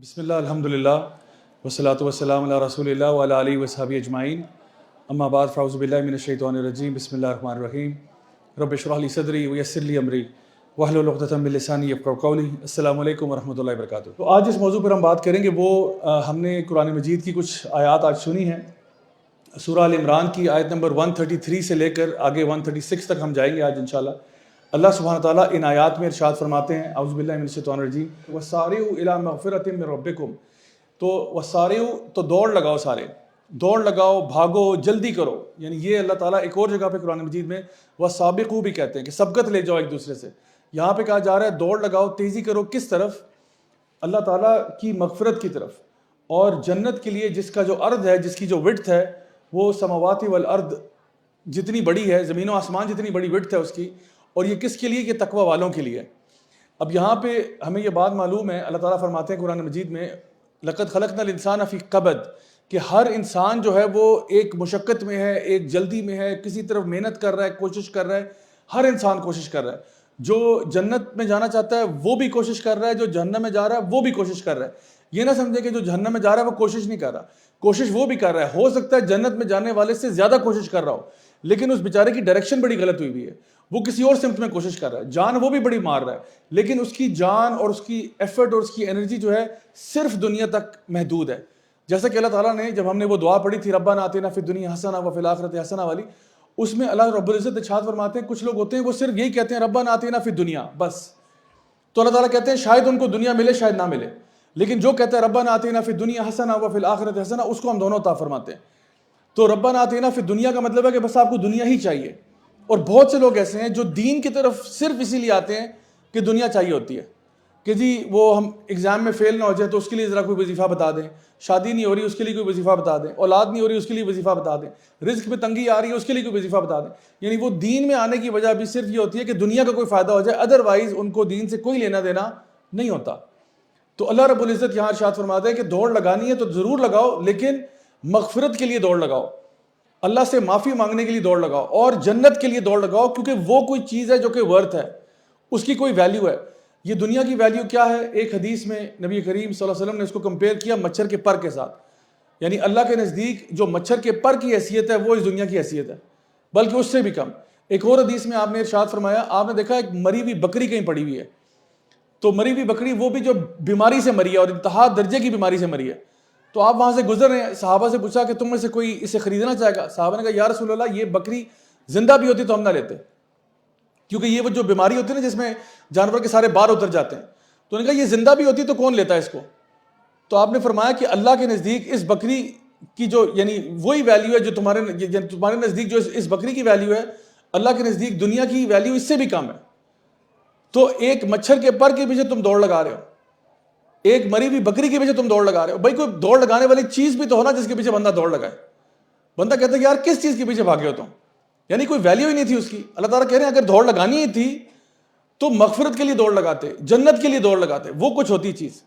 بسم اللہ الحمدللہ والصلاۃ والسلام علی رسول اللہ وعلی آلہ وصحبہ اجمعین اما بعد فاعوذ باللہ من الشیطان الرجیم بسم اللہ الرحمن الرحیم رب اشرح لی صدری ویسر لی امری واحلل عقدۃ من لسانی یفقہوا قولی۔ السلام علیکم ورحمۃ اللہ وبرکاتہ۔ تو آج جس موضوع پر ہم بات کریں گے وہ ہم نے قرآن مجید کی کچھ آیات آج سنی ہیں۔ سورہ آل عمران کی آیت نمبر 133 سے لے کر آگے 136 تک ہم جائیں گے آج انشاءاللہ۔ اللہ سبحانہ تعالیٰ ان آیات میں ارشاد فرماتے ہیں اعوذ باللہ من الشیطان الرجیم وَسَارِعُوا إِلَىٰ مَغْفِرَةٍ مِّن رَبِّكُمْ۔ تو وَسَارِعُوا تو دوڑ لگاؤ، سارے دوڑ لگاؤ، بھاگو، جلدی کرو۔ یعنی یہ اللہ تعالیٰ ایک اور جگہ پہ قرآن مجید میں وَسَابِقُوا بھی کہتے ہیں کہ سبقت لے جاؤ ایک دوسرے سے۔ یہاں پہ کہا جا رہا ہے دوڑ لگاؤ، تیزی کرو، کس طرف؟ اللہ تعالیٰ کی مغفرت کی طرف، اور جنت کے لیے جس کا جو عرض ہے، جس کی جو وڈتھ ہے وہ سماوات والارض جتنی بڑی ہے، زمین و آسمان جتنی بڑی وڈتھ ہے اس کی، اور یہ کس کے لیے؟ یہ تقوی والوں کے لیے۔ اب یہاں پہ ہمیں یہ بات معلوم ہے، اللہ تعالیٰ فرماتے ہیں قرآن مجید میں لَقَدْ خَلَقْنَا الْإِنسَانَ فِي كَبَدٍ، کہ ہر انسان جو ہے وہ ایک مشقت میں ہے، ایک جلدی میں ہے، کسی طرف محنت کر رہا ہے، کوشش کر رہا ہے۔ ہر انسان کوشش کر رہا ہے۔ جو جنت میں جانا چاہتا ہے وہ بھی کوشش کر رہا ہے، جو جہنم میں جا رہا ہے وہ بھی کوشش کر رہا ہے۔ یہ نہ سمجھے کہ جو جہنم میں جا رہا ہے وہ کوشش نہیں کر رہا، کوشش وہ بھی کر رہا ہے۔ ہو سکتا ہے جنت میں جانے والے سے زیادہ کوشش کر رہا ہو، لیکن اس بیچارے کی ڈائریکشن بڑی غلط ہوئی ہے، وہ کسی اور سمت میں کوشش کر رہا ہے۔ جان وہ بھی بڑی مار رہا ہے، لیکن اس کی جان اور اس کی ایفرٹ اور اس کی انرجی جو ہے صرف دنیا تک محدود ہے۔ جیسا کہ اللہ تعالیٰ نے جب ہم نے وہ دعا پڑھی تھی ربنا آتنا فی الدنیا حسنہ وفی الآخرۃ حسنہ والی، اس میں اللہ رب العزت ارشاد فرماتے ہیں کچھ لوگ ہوتے ہیں وہ صرف یہی کہتے ہیں ربنا آتنا فی الدنیا بس، تو اللہ تعالیٰ کہتے ہیں شاید ان کو دنیا ملے شاید نہ ملے، لیکن جو کہتا ہے ربنا آتنا فی الدنیا حسنہ وفی الآخرۃ حسنہ اس کو ہم دونوں عطا فرماتے ہیں۔ تو ربنا آتنا فی الدنیا کا مطلب ہے کہ بس آپ کو دنیا ہی چاہیے، اور بہت سے لوگ ایسے ہیں جو دین کی طرف صرف اسی لیے آتے ہیں کہ دنیا چاہیے ہوتی ہے، کہ جی وہ ہم ایگزام میں فیل نہ ہو جائے تو اس کے لیے ذرا کوئی وظیفہ بتا دیں، شادی نہیں ہو رہی اس کے لیے کوئی وظیفہ بتا دیں، اولاد نہیں ہو رہی اس کے لیے وظیفہ بتا دیں، رزق میں تنگی آ رہی ہے اس کے لیے کوئی وظیفہ بتا دیں۔ یعنی وہ دین میں آنے کی وجہ بھی صرف یہ ہوتی ہے کہ دنیا کا کوئی فائدہ ہو جائے، ادروائز ان کو دین سے کوئی لینا دینا نہیں ہوتا۔ تو اللہ رب العزت یہاں ارشاد فرماتا ہے کہ دوڑ لگانی ہے تو ضرور لگاؤ، لیکن مغفرت کے لیے دوڑ لگاؤ، اللہ سے معافی مانگنے کے لیے دوڑ لگاؤ، اور جنت کے لیے دوڑ لگاؤ، کیونکہ وہ کوئی چیز ہے جو کہ ورتھ ہے، اس کی کوئی ویلیو ہے۔ یہ دنیا کی ویلیو کیا ہے؟ ایک حدیث میں نبی کریم صلی اللہ علیہ وسلم نے اس کو کمپیئر کیا مچھر کے پر کے ساتھ۔ یعنی اللہ کے نزدیک جو مچھر کے پر کی حیثیت ہے وہ اس دنیا کی حیثیت ہے، بلکہ اس سے بھی کم۔ ایک اور حدیث میں آپ نے ارشاد فرمایا، آپ نے دیکھا ایک مری ہوئی بکری کہیں پڑی ہوئی ہے، تو مری ہوئی بکری وہ بھی جو بیماری سے مری ہے اور انتہا درجے کی بیماری سے مری ہے، تو آپ وہاں سے گزر رہے ہیں، صحابہ سے پوچھا کہ تم میں سے کوئی اسے خریدنا چاہے گا؟ صحابہ نے کہا یا رسول اللہ یہ بکری زندہ بھی ہوتی تو ہم نہ لیتے، کیونکہ یہ وہ جو بیماری ہوتی ہے نا جس میں جانور کے سارے بال اتر جاتے ہیں، تو انہوں نے کہا یہ زندہ بھی ہوتی تو کون لیتا ہے اس کو؟ تو آپ نے فرمایا کہ اللہ کے نزدیک اس بکری کی جو یعنی وہی ویلیو ہے جو تمہارے نزدیک جو اس بکری کی ویلیو ہے، اللہ کے نزدیک دنیا کی ویلیو اس سے بھی کم ہے۔ تو ایک مچھر کے پر کے پیچھے تم دوڑ لگا رہے ہو، ایک مری ہوئی بکری کے پیچھے تم دوڑ لگا رہے ہو۔ بھائی کوئی دوڑ لگانے والی چیز بھی تو ہونا جس کے پیچھے بندہ دوڑ لگائے۔ بندہ کہتا ہے کہ یار کس چیز کے پیچھے بھاگے ہو تم؟ یعنی کوئی ویلیو ہی نہیں تھی اس کی۔ اللہ تعالیٰ کہہ رہے ہیں اگر دوڑ لگانی ہی تھی تو مغفرت کے لیے دوڑ لگاتے، جنت کے لیے دوڑ لگاتے، وہ کچھ ہوتی چیز۔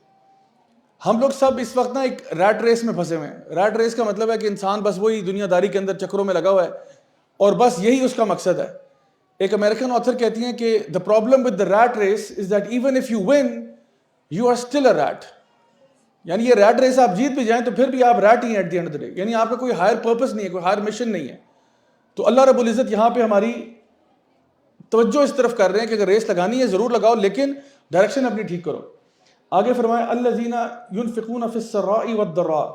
ہم لوگ سب اس وقت نا ایک ریٹ ریس میں پھنسے ہوئے ہیں۔ ریٹ ریس کا مطلب ہے کہ انسان بس وہی دنیا داری کے اندر چکروں میں لگا ہوا ہے، اور بس یہی اس کا مقصد ہے۔ ایک امریکن آتھر کہتی ہیں کہ the problem with the rat race is that even if you win you are still a rat۔ یعنی یہ ریٹ ریس آپ جیت بھی جائیں تو پھر بھی آپ ریٹ ہی ہیں at the end of the day, یعنی آپ کا کوئی ہائر پرپس نہیں ہے، کوئی ہائر مشن نہیں ہے۔ تو اللہ رب العزت یہاں پہ ہماری توجہ اس طرف کر رہے ہیں کہ اگر ریس لگانی ہے ضرور لگاؤ، لیکن ڈائریکشن اپنی ٹھیک کرو۔ آگے فرمایا الذین ينفقون فی السراء والضراء،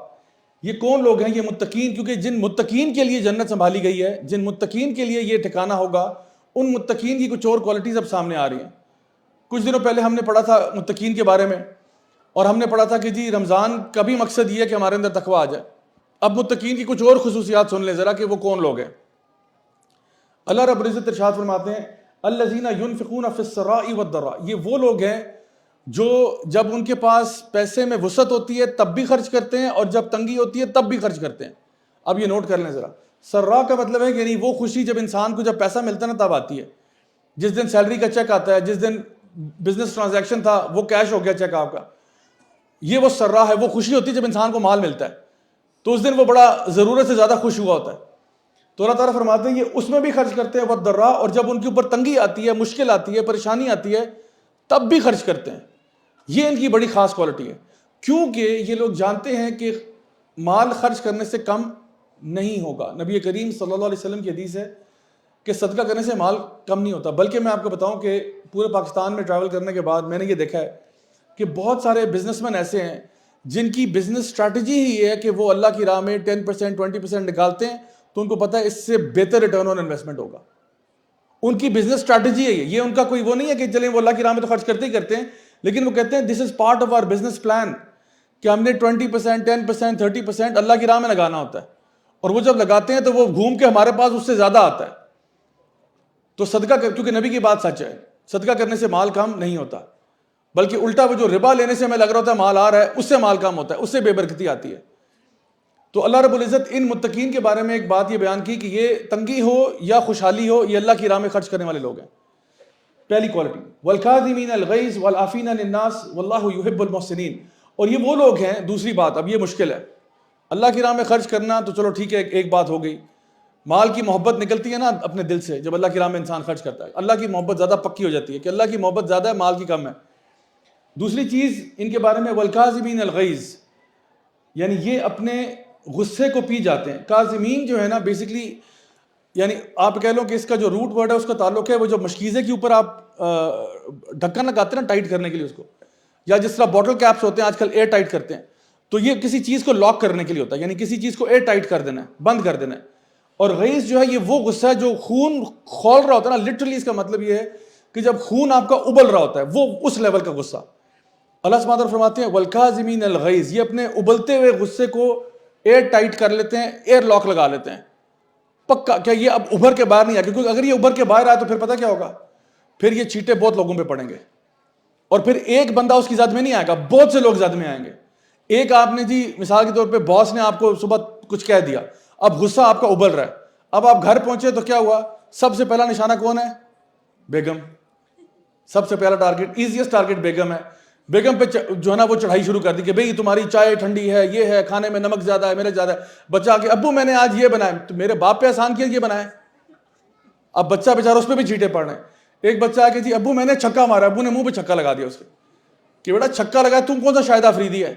یہ کون لوگ ہیں؟ یہ متقین، کیونکہ جن متقین کے لیے جنت سنبھالی گئی ہے، جن متقین کے لیے یہ ٹھکانہ ہوگا، ان متقین کی کچھ اور کوالٹیز اب سامنے آ رہی ہیں۔ کچھ دنوں پہلے ہم نے پڑھا تھا متقین کے بارے میں، اور ہم نے پڑھا تھا کہ جی رمضان کا بھی مقصد یہ ہے کہ ہمارے اندر تقویٰ آ جائے۔ اب متقین کی کچھ اور خصوصیات سن لیں ذرا کہ وہ کون لوگ ہیں۔ اللہ رب العزت ارشاد فرماتے ہیں الذین ينفقون فی السراء والضراء، یہ وہ لوگ ہیں جو جب ان کے پاس پیسے میں وسعت ہوتی ہے تب بھی خرچ کرتے ہیں، اور جب تنگی ہوتی ہے تب بھی خرچ کرتے ہیں۔ اب یہ نوٹ کر لیں ذرا، سرا کا مطلب ہے کہ یعنی وہ خوشی جب انسان کو جب پیسہ ملتا ہے نا تب آتی ہے، جس دن سیلری کا چیک آتا ہے، جس دن بزنس ٹرانزیکشن تھا وہ کیش ہو گیا چیک آپ کا، یہ وہ سرا ہے، وہ خوشی ہوتی ہے جب انسان کو مال ملتا ہے، تو اس دن وہ بڑا ضرورت سے زیادہ خوش ہوا ہوتا ہے۔ تو اللہ تعالیٰ فرماتے ہیں یہ اس میں بھی خرچ کرتے ہیں والضراء، اور جب ان کے اوپر تنگی آتی ہے، مشکل آتی ہے، پریشانی آتی ہے تب بھی خرچ کرتے ہیں۔ یہ ان کی بڑی خاص کوالٹی ہے۔ کیونکہ یہ لوگ جانتے ہیں کہ مال خرچ کرنے سے کم نہیں ہوگا. نبی کریم صلی اللہ علیہ وسلم کی حدیث ہے کہ صدقہ کرنے سے مال کم نہیں ہوتا. بلکہ میں آپ کو بتاؤں کہ پورے پاکستان میں ٹریول کرنے کے بعد میں نے یہ دیکھا ہے کہ بہت سارے بزنس مین ایسے ہیں جن کی بزنس اسٹریٹجی ہی یہ ہے کہ وہ اللہ کی راہ میں 10% 20% نکالتے ہیں تو ان کو پتہ ہے اس سے بہتر ریٹرن آن انویسٹمنٹ ہوگا. ان کی بزنس اسٹریٹجی ہے یہ ان کا کوئی وہ نہیں ہے کہ چلیں وہ اللہ کی راہ میں تو خرچ کرتے ہی کرتے ہیں, لیکن وہ کہتے ہیں this is part of our business plan کہ ہم نے 20% 10% 30% اللہ کی راہ میں لگانا ہوتا ہے, اور وہ جب لگاتے ہیں تو وہ گھوم کے ہمارے پاس اس سے زیادہ آتا ہے. تو صدقہ کیونکہ نبی کی بات سچ ہے, صدقہ کرنے سے مال کم نہیں ہوتا, بلکہ الٹا وہ جو ربا لینے سے ہمیں لگ رہا ہوتا ہے مال آ رہا ہے اس سے مال کم ہوتا ہے, اس سے بے برکتی آتی ہے. تو اللہ رب العزت ان متقین کے بارے میں ایک بات یہ بیان کی کہ یہ تنگی ہو یا خوشحالی ہو یہ اللہ کی راہ میں خرچ کرنے والے لوگ ہیں. پہلی کوالٹی والکاظمین الغیظ والعافین عن الناس واللہ یحب المحسنین. اور یہ وہ لوگ ہیں, دوسری بات اب یہ مشکل ہے, اللہ کی راہ میں خرچ کرنا تو چلو ٹھیک ہے ایک بات ہو گئی, مال کی محبت نکلتی ہے نا اپنے دل سے جب اللہ کی راہ میں انسان خرچ کرتا ہے, اللہ کی محبت زیادہ پکی ہو جاتی ہے کہ اللہ کی محبت زیادہ ہے مال کی کم ہے. دوسری چیز ان کے بارے میں والکاظمین الغیظ, یعنی یہ اپنے غصے کو پی جاتے ہیں. کاظمین جو ہے نا بیسکلی یعنی آپ کہہ لو کہ اس کا جو روٹ ورڈ ہے اس کا تعلق ہے وہ جو مشکیزے کے اوپر آپ ڈھکن لگاتے ہیں نا ٹائٹ کرنے کے لیے اس کو, یا جس طرح بوٹل کیپس ہوتے ہیں آج کل ایئر ٹائٹ کرتے ہیں, تو یہ کسی چیز کو لاک کرنے کے لیے ہوتا ہے, یعنی کسی چیز کو ایئر ٹائٹ کر دینا ہے, بند کر دینا ہے. اور غیظ جو ہے یہ وہ غصہ ہے جو خون کھول رہا ہوتا ہے نا, لٹرلی اس کا مطلب یہ ہے کہ جب خون آپ کا ابل رہا ہوتا ہے وہ اس لیول کا غصہ. اللہ سبحانہ وتعالیٰ فرماتے ہیں والکاظمین الغیظ, یہ اپنے ابلتے ہوئے غصے کو ایئر ٹائٹ کر لیتے ہیں, ایئر لاک لگا لیتے ہیں پکا, کیا یہ اب ابھر کے باہر نہیں آئے, کیونکہ اگر یہ ابھر کے باہر آئے تو پھر پتہ کیا ہوگا, پھر یہ چیٹے بہت لوگوں پہ پڑیں گے, اور پھر ایک بندہ اس کی زد میں نہیں آئے گا, بہت سے لوگ زد میں آئیں گے. ایک آپ نے جی مثال کے طور پہ باس نے آپ کو صبح کچھ کہہ دیا, اب غصہ آپ کا ابل رہا ہے, اب آپ گھر پہنچے تو کیا ہوا, سب سے پہلا نشانہ کون ہے, بیگم. سب سے پہلا ٹارگٹ, ایزیسٹ ٹارگٹ بیگم ہے. بیگم پہ جو ہے نا وہ چڑھائی شروع کر دی کہ بھئی تمہاری چائے ٹھنڈی ہے, یہ ہے, کھانے میں نمک زیادہ ہے, میرے زیادہ ہے. بچہ کہ ابو میں نے آج یہ بنایا, تو میرے باپ پہ احسان کیا یہ بنایا. اب بچہ بیچارہ اس پہ بھی چیٹے پڑ رہے ہیں. ایک بچہ کہ جی ابو میں نے چھکا مارا, ابو نے منہ پہ چھکا لگا دیا اس کے کہ بیٹا چھکا لگا تم کون سا شاہد آفریدی ہے.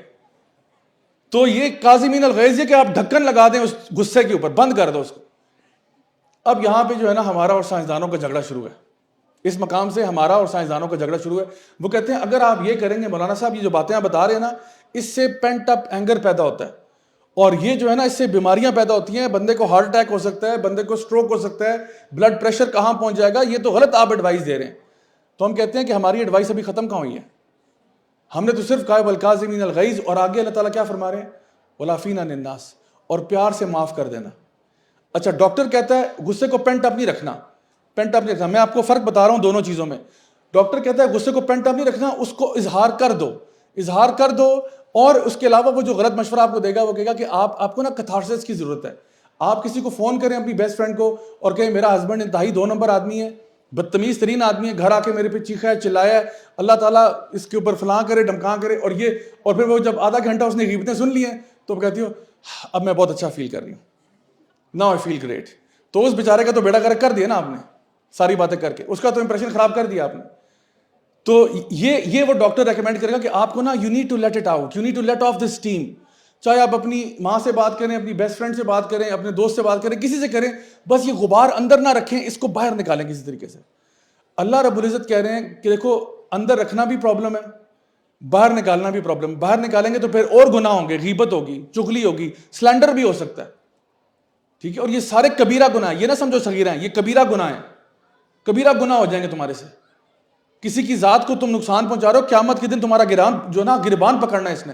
تو یہ کاظمین الغیظ ہے کہ آپ ڈھکن لگا دیں اس غصے کے اوپر, بند کر دو اس کو. اب یہاں پہ جو ہے نا ہمارا اور سائنسدانوں کا جھگڑا شروع ہے, اس مقام سے ہمارا اور سائنسدانوں کا جھگڑا شروع ہے. وہ کہتے ہیں اگر آپ یہ کریں گے مولانا صاحب, یہ جو باتیں آپ بتا رہے ہیں نا اس سے پینٹ اپ اینگر پیدا ہوتا ہے, اور یہ جو ہے نا اس سے بیماریاں پیدا ہوتی ہیں, بندے کو ہارٹ اٹیک ہو سکتا ہے, بندے کو سٹروک ہو سکتا ہے, بلڈ پریشر کہاں پہنچ جائے گا. یہ تو غلط آپ ایڈوائس دے رہے ہیں. تو ہم کہتے ہیں کہ ہماری ایڈوائس ابھی ختم کہاں ہوئی ہے, ہم نے تو صرف کہا والکاظمین الغیظ, اور آگے اللہ تعالیٰ کیا فرما رہے ہیں, والعافین عن الناس, اور پیار سے معاف کر دینا. اچھا ڈاکٹر کہتا ہے غصے کو پینٹ اپ نہیں رکھنا, پینٹ اپ نہیں رکھنا. میں آپ کو فرق بتا رہا ہوں دونوں چیزوں میں. ڈاکٹر کہتا ہے غصے کو پینٹ اپ نہیں رکھنا, اس کو اظہار کر دو, اظہار کر دو. اور اس کے علاوہ وہ جو غلط مشورہ آپ کو دے گا وہ کہے گا کہ آپ کو نا کتھارسس کی ضرورت ہے. آپ کسی کو فون کریں اپنی بیسٹ فرینڈ کو اور کہیں میرا ہسبینڈ انتہائی 2 نمبر آدمی ہے, بدتمیز ترین آدمی ہے, گھر آ کے میرے پہ چیخا ہے, چلایا ہے, اللہ تعالیٰ اس کے اوپر فلاں کرے ڈمکاں کرے, اور پھر وہ جب آدھا گھنٹہ اس نے غیبتیں سن لی ہیں تو وہ کہتی ہو اب میں بہت اچھا فیل کر رہی ہوں, ناؤ آئی فیل گریٹ. تو اس بیچارے کا تو بیڑا گرک کر دیا نا آپ نے, ساری باتیں کر کے اس کا تو امپریشن خراب کر دیا آپ نے. تو یہ وہ ڈاکٹر ریکمینڈ کرے گا کہ آپ کو نا you need to let it out, you need to let off this steam. چاہے آپ اپنی ماں سے بات کریں, اپنی بیسٹ فرینڈ سے بات کریں, اپنے دوست سے بات کریں, کسی سے کریں, بس یہ غبار اندر نہ رکھیں, اس کو باہر نکالیں کسی طریقے سے. اللہ رب العزت کہہ رہے ہیں کہ دیکھو اندر رکھنا بھی پرابلم ہے, باہر نکالنا بھی پرابلم. باہر نکالیں گے تو پھر اور گناہ ہوں گے, غیبت ہوگی, چغلی ہوگی, سلینڈر بھی ہو سکتا ہے, ٹھیک ہے. اور یہ سارے کبیرہ گناہ, یہ نہ سمجھو صغیرہ ہیں, یہ کبیرہ گناہ ہیں, کبیرہ گناہ ہو جائیں گے تمہارے سے. کسی کی ذات کو تم نقصان پہنچا رہے ہو, قیامت کے دن تمہارا گربان پکڑنا ہے اس نے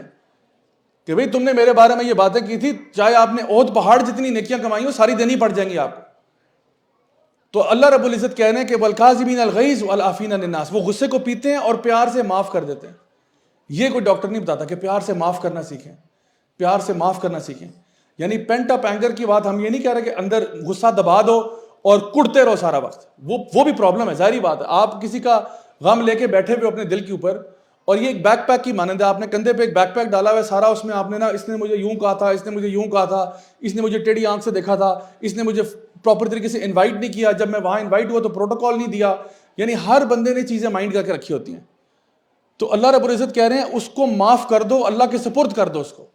کہ بھئی تم نے میرے بارے میں یہ باتیں کی تھی, چاہے آپ نے احد پہاڑ جتنی نیکیاں کمائی ہو ساری دینی پڑ جائیں گی آپ کو. تو اللہ رب العزت کہہ رہے ہیں کہ والکاظمین الغیظ والعافین عن الناس, وہ غصے کو پیتے ہیں اور پیار سے معاف کر دیتے ہیں. یہ کوئی ڈاکٹر نہیں بتاتا کہ پیار سے معاف کرنا سیکھیں, پیار سے معاف کرنا سیکھیں. یعنی پینٹ اپ اینگر کی بات ہم یہ نہیں کہہ رہے کہ اندر غصہ دبا دو اور کڑتے رہو سارا وقت, وہ بھی پرابلم ہے, ظاہری بات ہے. آپ کسی کا غم لے کے بیٹھے ہوئے اپنے دل کے اوپر, اور یہ ایک بیک پیک کی مانند ہے, آپ نے کندھے پہ ایک بیک پیک ڈالا ہوا ہے سارا, اس میں آپ نے نا اس نے مجھے یوں کہا تھا, اس نے مجھے یوں کہا تھا, اس نے مجھے ٹیڑھی آنکھ سے دیکھا تھا, اس نے مجھے پراپر طریقے سے انوائٹ نہیں کیا, جب میں وہاں انوائٹ ہوا تو پروٹوکال نہیں دیا, یعنی ہر بندے نے چیزیں مائنڈ کر کے رکھی ہوتی ہیں. تو اللہ رب العزت کہہ رہے ہیں اس کو معاف کر دو، اللہ کے سپرد کر دو اس کو.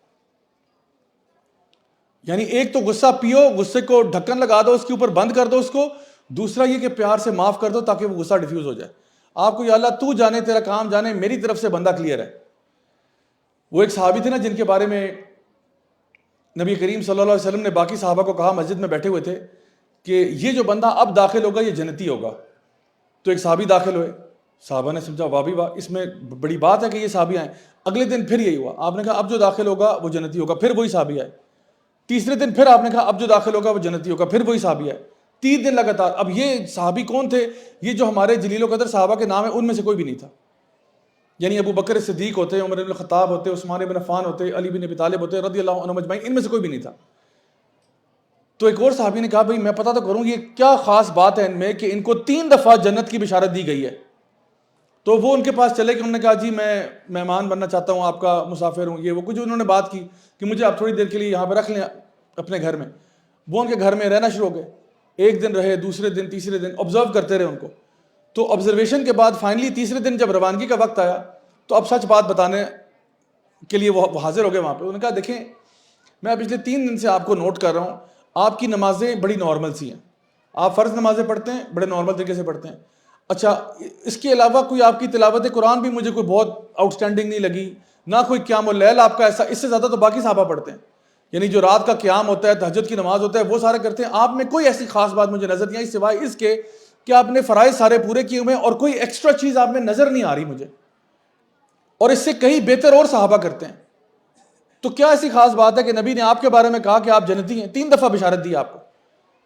یعنی ایک تو غصہ پیو، غصے کو ڈھکن لگا دو، اس کے اوپر بند کر دو اس کو. دوسرا یہ کہ پیار سے معاف کر دو تاکہ وہ غصہ ڈیفیوز ہو جائے. آپ کو یا اللہ تو جانے، تیرا کام جانے، میری طرف سے بندہ کلیئر ہے. وہ ایک صحابی تھے نا جن کے بارے میں نبی کریم صلی اللہ علیہ وسلم نے باقی صحابہ کو کہا، مسجد میں بیٹھے ہوئے تھے، کہ یہ جو بندہ اب داخل ہوگا یہ جنتی ہوگا. تو ایک صحابی داخل ہوئے، صحابہ نے سمجھا واہ بھی واہ، اس میں بڑی بات ہے کہ یہ صحابی آئیں. اگلے دن پھر یہی ہوا، آپ نے کہا اب جو داخل ہوگا وہ جنتی ہوگا، پھر وہی صحابی آئے. تیسرے دن پھر آپ نے کہا اب جو داخل ہوگا وہ جنتی ہوگا، پھر وہی صحابی آئے. 3 دن لگاتار. اب یہ صحابی کون تھے؟ یہ جو ہمارے جلیل و قدر صحابہ کے نام ہیں ان میں سے کوئی بھی نہیں تھا. یعنی ابو بکر صدیق ہوتے، عمر بن الخطاب ہوتے، عثمان بن عفان ہوتے، علی بن ابی طالب ہوتے رضی اللہ عنہم اجمعین، ان میں سے کوئی بھی نہیں تھا. تو ایک اور صحابی نے کہا بھئی میں پتہ تو کروں یہ کیا خاص بات ہے ان میں کہ ان کو 3 دفعہ جنت کی بشارت دی گئی ہے. تو وہ ان کے پاس چلے کہ انہوں نے کہا جی میں مہمان بننا چاہتا ہوں، آپ کا مسافر ہوں. یہ وہ کچھ انہوں نے بات کی کہ مجھے آپ تھوڑی دیر کے لیے یہاں پہ رکھ لیں اپنے گھر میں. وہ ان کے گھر میں رہنا شروع ہو گئے. ایک دن رہے، دوسرے دن، تیسرے دن آبزرو کرتے رہے ان کو. تو آبزرویشن کے بعد فائنلی تیسرے دن جب روانگی کا وقت آیا تو اب سچ بات بتانے کے لیے وہ حاضر ہو گئے وہاں پہ. انہوں نے کہا دیکھیں میں پچھلے 3 دن سے آپ کو نوٹ کر رہا ہوں، آپ کی نمازیں بڑی نارمل سی ہیں، آپ فرض نمازیں پڑھتے ہیں بڑے نارمل طریقے سے پڑھتے ہیں. اچھا اس کے علاوہ کوئی آپ کی تلاوت قرآن بھی مجھے کوئی بہت آؤٹ اسٹینڈنگ نہیں لگی، نہ کوئی قیام اللیل آپ کا ایسا. اس سے زیادہ تو باقی صحابہ پڑھتے ہیں، یعنی جو رات کا قیام ہوتا ہے، تہجد کی نماز ہوتا ہے، وہ سارے کرتے ہیں. آپ میں کوئی ایسی خاص بات مجھے نظر نہیں آئی سوائے اس کے کہ آپ نے فرائض سارے پورے کیے ہوئے ہیں اور کوئی ایکسٹرا چیز آپ میں نظر نہیں آ رہی مجھے، اور اس سے کہیں بہتر اور صحابہ کرتے ہیں. تو کیا ایسی خاص بات ہے کہ نبی نے آپ کے بارے میں کہا کہ آپ جنتی ہیں، 3 دفعہ بشارت دی آپ کو؟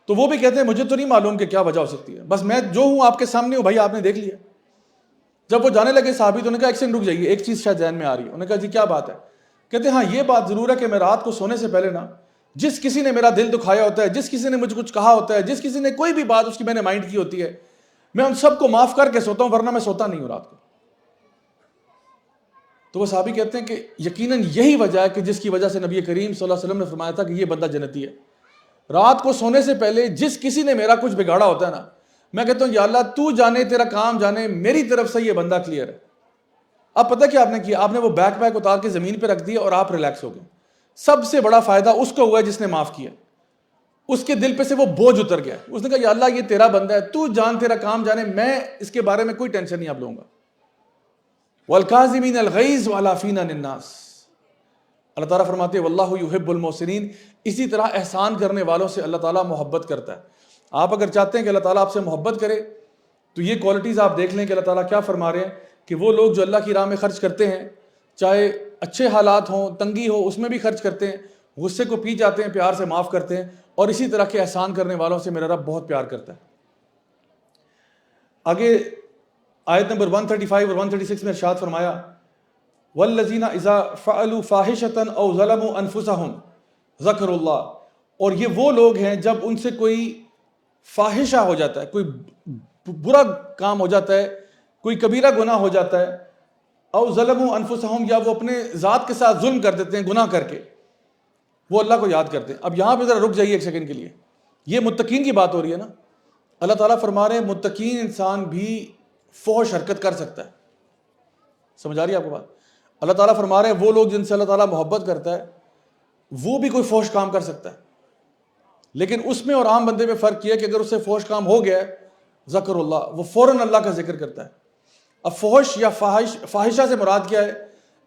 تو وہ بھی کہتے ہیں مجھے تو نہیں معلوم کہ کیا وجہ ہو سکتی ہے، بس میں جو ہوں آپ کے سامنے ہوں بھائی، آپ نے دیکھ لیا. جب وہ جانے لگے صحابی تو انہوں نے کہا ایک سیکنڈ رک جائیے، ایک چیز شاید ذہن میں آ رہی ہے. انہوں نے کہا جی کیا بات ہے؟ کہتے ہیں ہاں یہ بات ضرور ہے کہ میں رات کو سونے سے پہلے نا جس کسی نے میرا دل دکھایا ہوتا ہے، جس کسی نے مجھے کچھ کہا ہوتا ہے، جس کسی نے کوئی بھی بات اس کی میں نے مائنڈ کی ہوتی ہے، میں ان سب کو معاف کر کے سوتا ہوں، ورنہ میں سوتا نہیں ہوں رات کو. تو وہ صحابی کہتے ہیں کہ یقیناً یہی وجہ ہے کہ جس کی وجہ سے نبی کریم صلی اللہ علیہ وسلم نے فرمایا تھا کہ یہ بندہ جنتی ہے. رات کو سونے سے پہلے جس کسی نے میرا کچھ بگاڑا ہوتا ہے نا، میں کہتا ہوں یا اللہ تو جانے، تیرا کام جانے، میری طرف سے یہ بندہ کلیئر ہے. اب پتہ کیا آپ نے کیا؟ آپ نے وہ بیک پیک اتار کے زمین پہ رکھ دیا اور آپ ریلیکس ہو گئے. سب سے بڑا فائدہ اس کو ہوا ہے جس نے معاف کیا، اس کے دل پہ سے وہ بوجھ اتر گیا. اس نے کہا یا اللہ یہ تیرا بندہ ہے، تو جان، تیرا کام جانے، میں اس کے بارے میں کوئی ٹینشن نہیں اب لوں گا. والکاظمین الغیظ والعافین عن الناس. اللہ تعالیٰ فرماتے ہیں واللہ یحب المحسنین. اسی طرح احسان کرنے والوں سے اللہ تعالیٰ محبت کرتا ہے. آپ اگر چاہتے ہیں کہ اللہ تعالیٰ آپ سے محبت کرے تو یہ کوالٹیز آپ دیکھ لیں کہ اللہ تعالیٰ کیا فرما رہے ہیں کہ وہ لوگ جو اللہ کی راہ میں خرچ کرتے ہیں، چاہے اچھے حالات ہوں، تنگی ہو، اس میں بھی خرچ کرتے ہیں، غصے کو پی جاتے ہیں، پیار سے معاف کرتے ہیں، اور اسی طرح کے احسان کرنے والوں سے میرا رب بہت پیار کرتا ہے. آگے آیت نمبر 135 اور 136 میں ارشاد فرمایا والذین اذا فعلوا فاحشۃ او ظلموا انفسهم ذکروا اللہ. اور یہ وہ لوگ ہیں جب ان سے کوئی فاحشہ ہو جاتا ہے، کوئی برا کام ہو جاتا ہے، کوئی کبیرہ گناہ ہو جاتا ہے، او ظلموا انفسهم، یا وہ اپنے ذات کے ساتھ ظلم کر دیتے ہیں گناہ کر کے، وہ اللہ کو یاد کرتے ہیں. اب یہاں پہ ذرا رک جائیے ایک سیکنڈ کے لیے. یہ متقین کی بات ہو رہی ہے نا. اللہ تعالیٰ فرما رہے ہیں متقین انسان بھی فحش حرکت کر سکتا ہے. سمجھ آ رہی ہے آپ کو بات؟ اللہ تعالیٰ فرما رہے ہیں وہ لوگ جن سے اللہ تعالیٰ محبت کرتا ہے وہ بھی کوئی فحش کام کر سکتا ہے، لیکن اس میں اور عام بندے میں فرق یہ ہے کہ اگر اس سے فحش کام ہو گیا ہے ذکر اللہ، وہ فوراً اللہ کا ذکر کرتا ہے. اب فحش یا فاحشہ سے مراد کیا ہے؟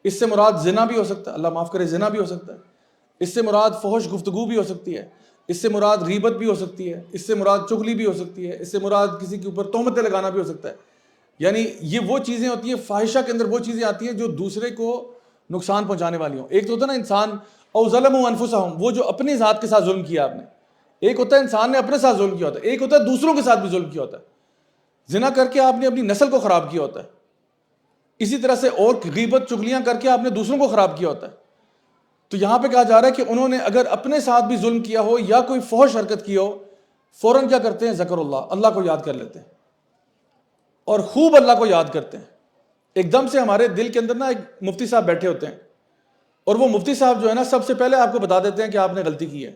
اس سے مراد زنا بھی ہو سکتا ہے، اللہ معاف کرے، زنا بھی ہو سکتا ہے. اس سے مراد فحش گفتگو بھی ہو سکتی ہے، اس سے مراد غیبت بھی ہو سکتی ہے، اس سے مراد چغلی بھی ہو سکتی ہے، اس سے مراد کسی کے اوپر تہمتیں لگانا بھی ہو سکتا ہے. یعنی یہ وہ چیزیں ہوتی ہیں، فاحشہ کے اندر وہ چیزیں آتی ہیں جو دوسرے کو نقصان پہنچانے والی ہوں. ایک تو ہوتا ہے نا انسان او ظلموا انفسہم، وہ جو اپنی ذات کے ساتھ ظلم کیا آپ نے. ایک ہوتا ہے انسان نے اپنے ساتھ ظلم کیا ہوتا ہے، ایک ہوتا ہے دوسروں کے ساتھ بھی ظلم کیا ہوتا ہے. زنا کر کے آپ نے اپنی نسل کو خراب کیا ہوتا ہے، اسی طرح سے اور غیبت چغلیاں کر کے آپ نے دوسروں کو خراب کیا ہوتا ہے. تو یہاں پہ کہا جا رہا ہے کہ انہوں نے اگر اپنے ساتھ بھی ظلم کیا ہو یا کوئی فحش حرکت کی ہو، فوراً کیا کرتے ہیں؟ ذکر اللہ، اللہ کو یاد کر لیتے ہیں اور خوب اللہ کو یاد کرتے ہیں. ایک دم سے ہمارے دل کے اندر نا ایک مفتی صاحب بیٹھے ہوتے ہیں، اور وہ مفتی صاحب جو ہے نا سب سے پہلے آپ کو بتا دیتے ہیں کہ آپ نے غلطی کی ہے،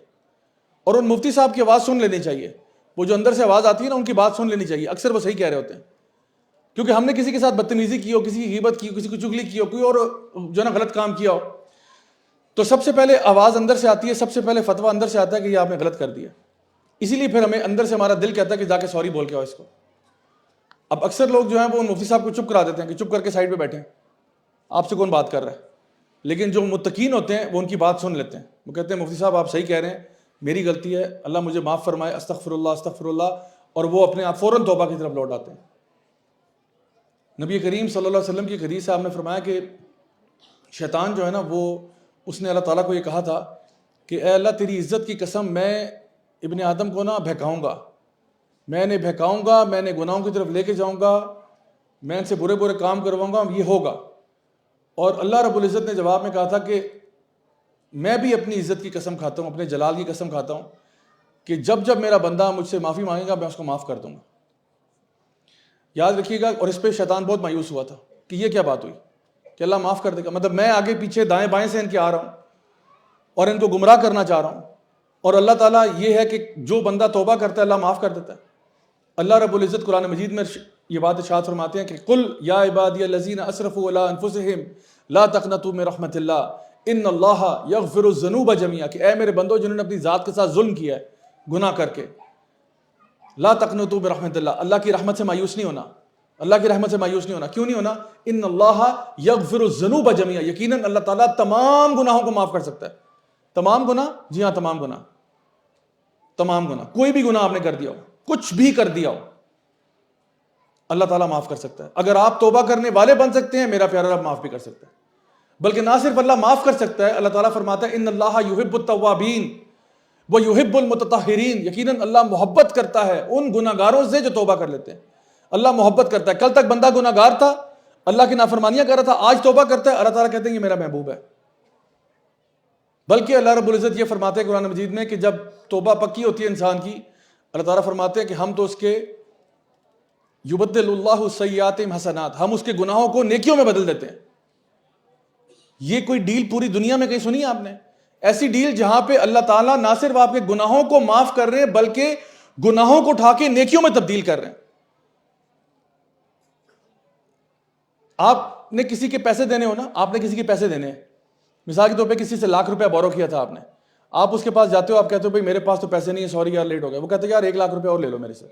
اور ان مفتی صاحب کی آواز سن لینی چاہیے. وہ جو اندر سے آواز آتی ہے نا ان کی بات سن لینی چاہیے، اکثر وہ صحیح کہہ رہے ہوتے ہیں. کیونکہ ہم نے کسی کے ساتھ بدتمیزی کی ہو، کسی کی غیبت کی ہو، کسی کو چگلی کی ہو، کوئی اور جو ہے نا غلط کام کیا ہو، تو سب سے پہلے آواز اندر سے آتی ہے، سب سے پہلے فتویٰ اندر سے آتا ہے کہ یہ آپ نے غلط کر دیا. اسی لیے پھر ہمیں اندر سے ہمارا دل کہتا ہے کہ جا کے سوری بول کے آؤ اس کو. اب اکثر لوگ جو ہیں وہ مفتی صاحب کو چپ کرا دیتے ہیں کہ چپ کر کے سائڈ پہ بیٹھیں، آپ سے کون بات کر رہا ہے. لیکن جو متقین ہوتے ہیں وہ ان کی بات سن لیتے ہیں. وہ کہتے ہیں مفتی صاحب آپ صحیح کہہ رہے ہیں، میری غلطی ہے، اللہ مجھے معاف فرمائے، استغفر اللہ استغفر اللہ، اور وہ اپنے آپ فوراً توبہ کی طرف لوٹ آتے ہیں. نبی کریم صلی اللہ علیہ وسلم کی حدیث سے آپ نے فرمایا کہ شیطان جو ہے نا وہ اس نے اللہ تعالیٰ کو یہ کہا تھا کہ اے اللہ تیری عزت کی قسم میں ابن آدم کو نا بہکاؤں گا، میں انہیں بہکاؤں گا، میں انہیں گناہوں کی طرف لے کے جاؤں گا، میں ان سے برے برے کام کرواؤں گا، یہ ہوگا. اور اللہ رب العزت نے جواب میں کہا تھا کہ میں بھی اپنی عزت کی قسم کھاتا ہوں، اپنے جلال کی قسم کھاتا ہوں کہ جب جب میرا بندہ مجھ سے معافی مانگے گا میں اس کو معاف کر دوں گا. یاد رکھیے گا. اور اس پہ شیطان بہت مایوس ہوا تھا کہ یہ کیا بات ہوئی کہ اللہ معاف کر دے گا، مطلب میں آگے پیچھے دائیں بائیں سے ان کے آ رہا ہوں اور ان کو گمراہ کرنا چاہ رہا ہوں، اور اللہ تعالیٰ یہ ہے کہ جو بندہ توبہ کرتا ہے اللہ معاف کر دیتا ہے. اللہ رب العزت قرآن مجید میں یہ بات ارشاد فرماتے ہیں کہ قل یا عبادی الذین اسرفوا علی انفسہم لا تقنطوا من رحمت اللہ ان اللہ یغفر الذنوب جميعا، کہ اے میرے بندو جنہوں نے اپنی ذات کے ساتھ ظلم کیا ہے گناہ کر کے، لا تقنطوا من رحمت اللہ، اللہ کی رحمت سے مایوس نہیں ہونا، اللہ کی رحمت سے مایوس نہیں ہونا. کیوں نہیں ہونا؟ ان اللہ یغفر الذنوب جميعا، یقیناً اللہ تعالیٰ تمام گناہوں کو معاف کر سکتا ہے. تمام گناہ؟ جی ہاں تمام گناہ، تمام گناہ، کوئی بھی گناہ آپ نے کر دیا ہو، کچھ بھی کر دیا ہو، اللہ تعالیٰ معاف کر سکتا ہے. اگر آپ توبہ کرنے والے بن سکتے ہیں میرا پیارا رب معاف بھی کر سکتا ہے. بلکہ نہ صرف اللہ معاف کر سکتا ہے، اللہ تعالیٰ فرماتا ہے ان اللہ یحب التوابین ویحب المتطہرین، یقیناً اللہ محبت کرتا ہے ان گناہ گاروں سے جو توبہ کر لیتے ہیں. اللہ محبت کرتا ہے. کل تک بندہ گناہ گار تھا، اللہ کی نافرمانیاں کر رہا تھا، آج توبہ کرتا ہے، اللہ تعالیٰ کہتے ہیں یہ میرا محبوب ہے. بلکہ اللہ رب العزت یہ فرماتے ہیں قرآن مجید میں کہ جب توبہ پکی ہوتی ہے انسان کی، اللہ تعالیٰ فرماتے ہیں کہ ہم تو اس کے یبدل اللہ السیئات حسنات، ہم اس کے گناہوں کو نیکیوں میں بدل دیتے ہیں. یہ کوئی ڈیل پوری دنیا میں کہیں سنی ہے آپ نے؟ ایسی ڈیل جہاں پہ اللہ تعالیٰ نہ صرف آپ کے گناہوں کو معاف کر رہے ہیں بلکہ گناہوں کو اٹھا کے نیکیوں میں تبدیل کر رہے ہیں. آپ نے کسی کے پیسے دینے ہو نا، آپ نے کسی کے پیسے دینے ہیں، مثال کے طور پہ کسی سے 1,00,000 روپیہ بورو کیا تھا آپ نے، آپ اس کے پاس جاتے ہو، آپ کہتے ہو بھائی میرے پاس تو پیسے نہیں ہیں، سوری یار لیٹ ہو گیا. وہ کہتے ہیں یار 1,00,000 روپیہ اور لے لو میرے سے.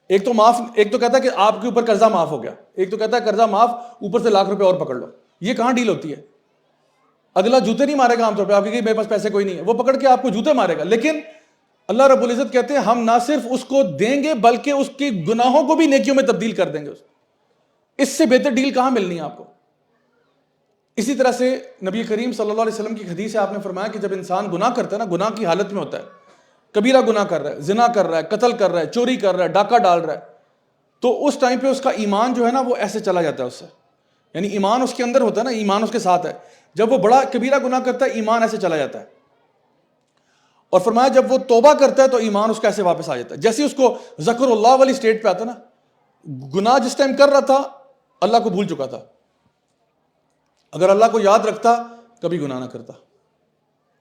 ایک تو کہتا ہے کہ آپ کے اوپر قرضہ معاف ہو گیا، ایک تو کہتا ہے قرضہ معاف اوپر سے 1,00,000 روپیہ اور پکڑ لو. یہ کہاں ڈیل ہوتی ہے؟ اگلا جوتے نہیں مارے گا عام طور پہ، آپ کہ میرے پاس پیسے کوئی نہیں ہے، وہ پکڑ کے آپ کو جوتے مارے گا. لیکن اللہ رب العزت کہتے ہیں ہم نہ صرف اس کو دیں گے بلکہ اس کی گناہوں کو بھی نیکیوں میں تبدیل کر دیں گے. اس سے بہتر ڈیل کہاں ملنی ہے آپ کو؟ اسی طرح سے نبی کریم صلی اللہ علیہ وسلم کی حدیث سے آپ نے فرمایا کہ جب انسان گناہ کرتا ہے نا، گناہ کی حالت میں ہوتا ہے، کبیرہ گناہ کر رہا ہے، زنا کر رہا ہے، قتل کر رہا ہے، چوری کر رہا ہے، ڈاکہ ڈال رہا ہے، تو اس ٹائم پہ اس کا ایمان جو ہے نا وہ ایسے چلا جاتا ہے اس سے، یعنی ایمان اس کے اندر ہوتا ہے نا، ایمان اس کے ساتھ ہے. جب وہ بڑا کبیرہ گناہ کرتا ہے ایمان ایسے چلا جاتا ہے. اور فرمایا جب وہ توبہ کرتا ہے تو ایمان اس کا ایسے واپس آ جاتا ہے. جیسے اس کو ذکر اللہ والی سٹیٹ پہ آتا نا، گناہ جس ٹائم کر رہا تھا اللہ کو بھول چکا تھا، اگر اللہ کو یاد رکھتا کبھی گناہ نہ کرتا،